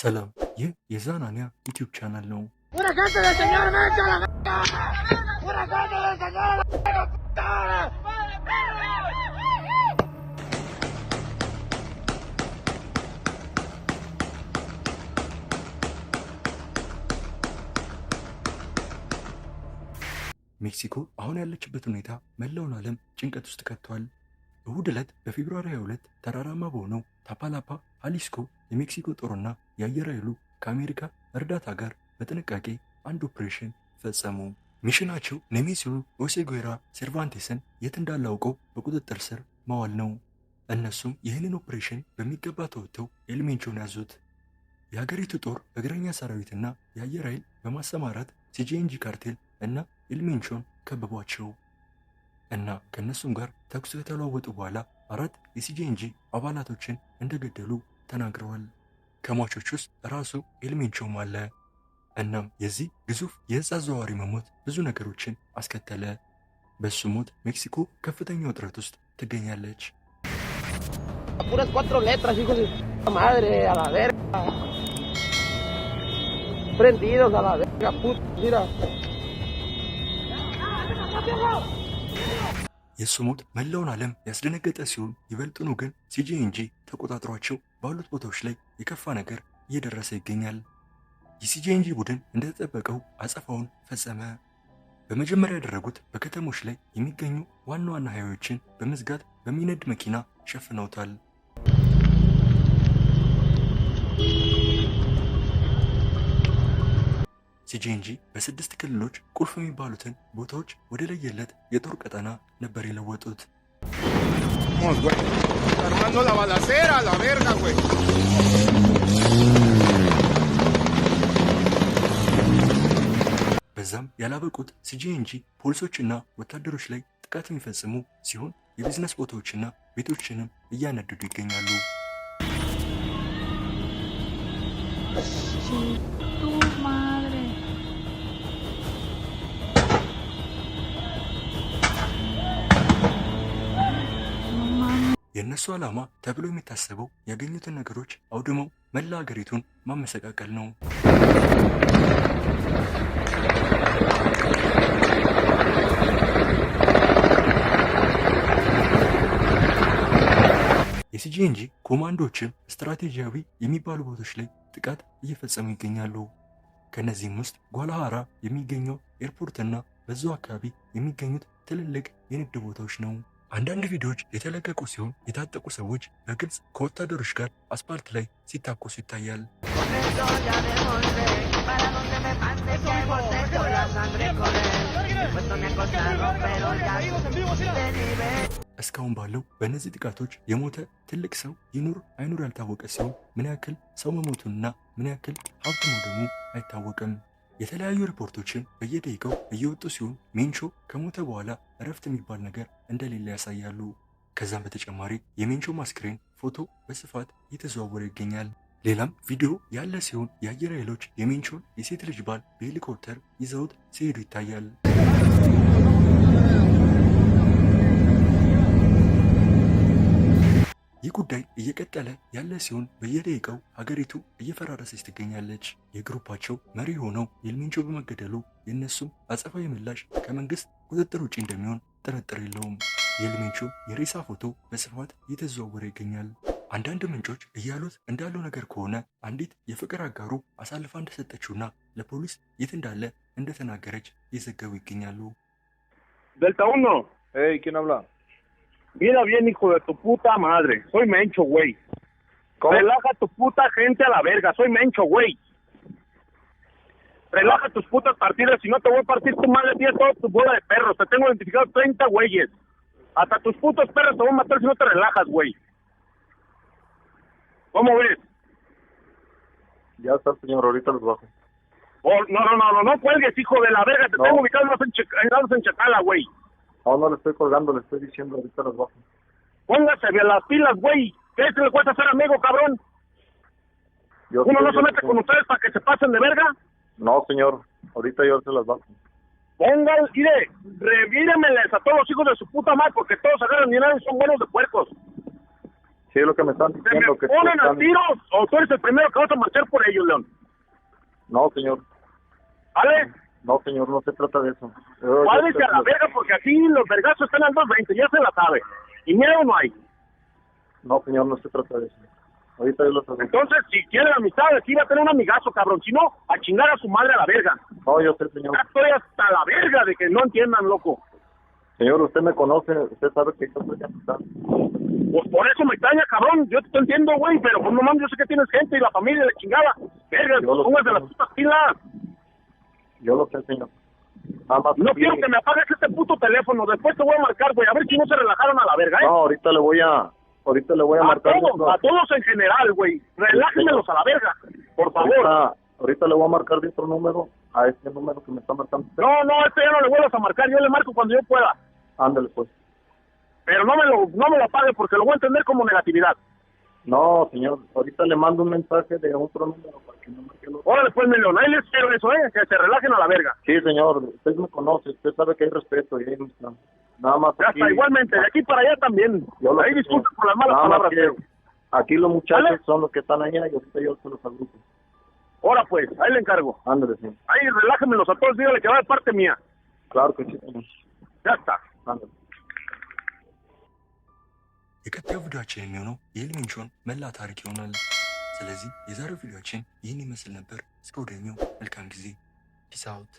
ሰላም፣ ይህ የዛናንያ ዩቲዩብ ቻናል ነው። ሜክሲኮ አሁን ያለችበት ሁኔታ መላውን ዓለም ጭንቀት ውስጥ ከቷል። እሁድ ዕለት በፌብሩዋሪ 22 ተራራማ በሆነው ታፓላፓ ሃሊስኮ የሜክሲኮ ጦርና የአየር ኃይሉ ከአሜሪካ እርዳታ ጋር በጥንቃቄ አንድ ኦፕሬሽን ፈጸሙ። ሚሽናቸው ኔሜሲዮ ኦሴጉዌራ ሴርቫንቴስን የት እንዳለ አውቀው በቁጥጥር ስር ማዋል ነው። እነሱም ይህንን ኦፕሬሽን በሚገባ ተወጥተው ኤልሜንቾን ያዙት። የሀገሪቱ ጦር እግረኛ ሰራዊትና የአየር ኃይል በማሰማራት ሲጂኤንጂ ካርቴል እና ኤልሜንቾን ከበቧቸው እና ከነሱም ጋር ተኩስ ከተለዋወጡ በኋላ 4 የሲጂኤንጂ አባላቶችን እንደገደሉ ተናግረዋል። ከሟቾች ውስጥ ራሱ ኤልሜንቾም አለ። እናም የዚህ ግዙፍ የእጽ አዘዋዋሪ መሞት ብዙ ነገሮችን አስከተለ። በሱ ሞት ሜክሲኮ ከፍተኛ ውጥረት ውስጥ ትገኛለች። የሱ ሞት መላውን ዓለም ያስደነገጠ ሲሆን ይበልጥኑ ግን ሲጂኤንጂ ተቆጣጥሯቸው ባሉት ቦታዎች ላይ የከፋ ነገር እየደረሰ ይገኛል። የሲጂኤንጂ ቡድን እንደተጠበቀው አጸፋውን ፈጸመ። በመጀመሪያ ያደረጉት በከተሞች ላይ የሚገኙ ዋና ዋና ሃይዌዎችን በመዝጋት በሚነድ መኪና ሸፍነውታል። ሲጂኤንጂ በ6 ክልሎች ቁልፍ የሚባሉትን ቦታዎች ወደ ለየለት የጦር ቀጠና ነበር የለወጡት። በዛም ያላበቁት ሲጂኤንጂ ፖሊሶችና ወታደሮች ላይ ጥቃት የሚፈጽሙ ሲሆን የቢዝነስ ቦታዎችና ቤቶችንም እያነደዱ ይገኛሉ። የእነሱ ዓላማ ተብሎ የሚታሰበው ያገኙትን ነገሮች አውድመው መላ ሀገሪቱን ማመሰቃቀል ነው። የሲጂኤንጂ ኮማንዶዎችም ስትራቴጂያዊ የሚባሉ ቦታዎች ላይ ጥቃት እየፈጸሙ ይገኛሉ። ከነዚህም ውስጥ ጓላሃራ የሚገኘው ኤርፖርትና በዛው አካባቢ የሚገኙት ትልልቅ የንግድ ቦታዎች ነው። አንዳንድ ቪዲዮዎች የተለቀቁ ሲሆን የታጠቁ ሰዎች በግልጽ ከወታደሮች ጋር አስፓልት ላይ ሲታኮሱ ይታያል። እስካሁን ባለው በእነዚህ ጥቃቶች የሞተ ትልቅ ሰው ይኑር አይኑር ያልታወቀ ሲሆን ምን ያክል ሰው መሞቱንና ምን ያክል ሀብት መውደሙ አይታወቅም። የተለያዩ ሪፖርቶችን በየደቂቃው እየወጡ ሲሆን ሜንቾ ከሞተ በኋላ እረፍት የሚባል ነገር እንደሌለ ያሳያሉ። ከዛም በተጨማሪ የሜንቾ አስክሬን ፎቶ በስፋት እየተዘዋወረ ይገኛል። ሌላም ቪዲዮ ያለ ሲሆን የአየር ኃይሎች የሜንቾን የሴት ልጅ ባል በሄሊኮፕተር ይዘውት ሲሄዱ ይታያል። ይህ ጉዳይ እየቀጠለ ያለ ሲሆን በየደቂቃው ሀገሪቱ እየፈራረሰች ትገኛለች። የግሩፓቸው መሪ ሆነው ኤልሜንቾ በመገደሉ የእነሱም አጸፋዊ ምላሽ ከመንግስት ቁጥጥር ውጭ እንደሚሆን ጥርጥር የለውም። የኤልሜንቾ የሬሳ ፎቶ በስፋት እየተዘዋወረ ይገኛል። አንዳንድ ምንጮች እያሉት እንዳለው ነገር ከሆነ አንዲት የፍቅር አጋሩ አሳልፋ እንደሰጠችውና ለፖሊስ የት እንዳለ እንደተናገረች እየዘገቡ ይገኛሉ። Delta 1. Hey, ¿quién habla? Mira bien, hijo de tu puta madre. Soy Mencho, güey. Relaja tu puta gente a la verga. Soy Mencho, güey. Relaja tus putas partidas. Si no te voy a partir tu madre, tienes toda tu bola de perros. Te tengo identificado 30 güeyes. Hasta tus putos perros te voy a matar si no te relajas, güey. ¿Cómo ves? Ya está, señor. Ahorita los bajo. Oh, no cuelgues, hijo de la verga. Te tengo ubicado en Chacala, güey. No le estoy colgando, le estoy diciendo, ahorita los bajo. Póngase bien las pilas, güey. ¿Qué se le cuesta ser amigo, cabrón? ¿Uno no se mete con ustedes para que se pasen de verga? No, señor. Ahorita yo se las bajo. Pongan, mire, revíremeles a todos los hijos de su puta madre porque todos agarran dinero y son buenos de puercos. Sí, es lo que me están ¿Se me diciendo. Que ponen a están... tiros o tú eres el primero que vas a marchar por ellos, León? No, señor. ¿Vale? No, señor, no se trata de eso. Cuádrese a la verga porque aquí los vergazos están al 220, ya se la sabe. Y miedo no hay. No, señor, no se trata de eso. Ahorita yo lo traigo. Entonces, si quiere la amistad, aquí va a tener un amigazo, cabrón. Si no, a chingar a su madre a la verga. No, yo sé, señor. Ya estoy hasta la verga de que no entiendan, loco. Señor, usted me conoce, usted sabe que yo soy amistad. Pues por eso me extraña, cabrón. Yo te entiendo, güey, pero pues no mames, yo sé que tienes gente y la familia de chingada. Verga, Yo lo póngase sé, las putas pilas. Yo lo sé, señor. Nada más No aquí- quiero que me apagues este puto teléfono. Después te voy a marcar, güey. A ver si no se relajaron a la verga, No, ahorita le voy a A marcar. todos en general, güey. Relájenmelos a la verga, por favor. Ahorita le voy a marcar de otro número a este número que me está marcando. No, este ya no le vuelvas a marcar. Yo le marco cuando yo pueda. Ándale, pues. Pero no me lo apague porque lo voy a entender como negatividad. No, señor, ahorita le mando un mensaje de otro número para que no marque el otro. Órale, pues, Melón, ahí les quiero eso, que se relajen a la verga. Sí, señor, usted me conoce, usted sabe que hay respeto y hay amistad. Nada más Ya aquí. está, igualmente, de aquí para allá también. Yo lo Ahí sé, disculpen señor. por las malas Nada más palabras. que Pero... aquí los muchachos ¿Vale? son los que están allá y ahorita yo se los agrupo. Ahora pues, ahí le encargo. Ándale, señor. Ahí relájenmelos a todos, dígale que va de parte mía. Claro que sí, señor. Ya está. Ándale. የቀጣዩ ቪዲዮአችን የሚሆነው የኤልሚንቾን መላ ታሪክ ይሆናል። ስለዚህ የዛሬው ቪዲዮአችን ይህን ይመስል ነበር። እስከ ወዲያኛው መልካም ጊዜ። ፒስ አውት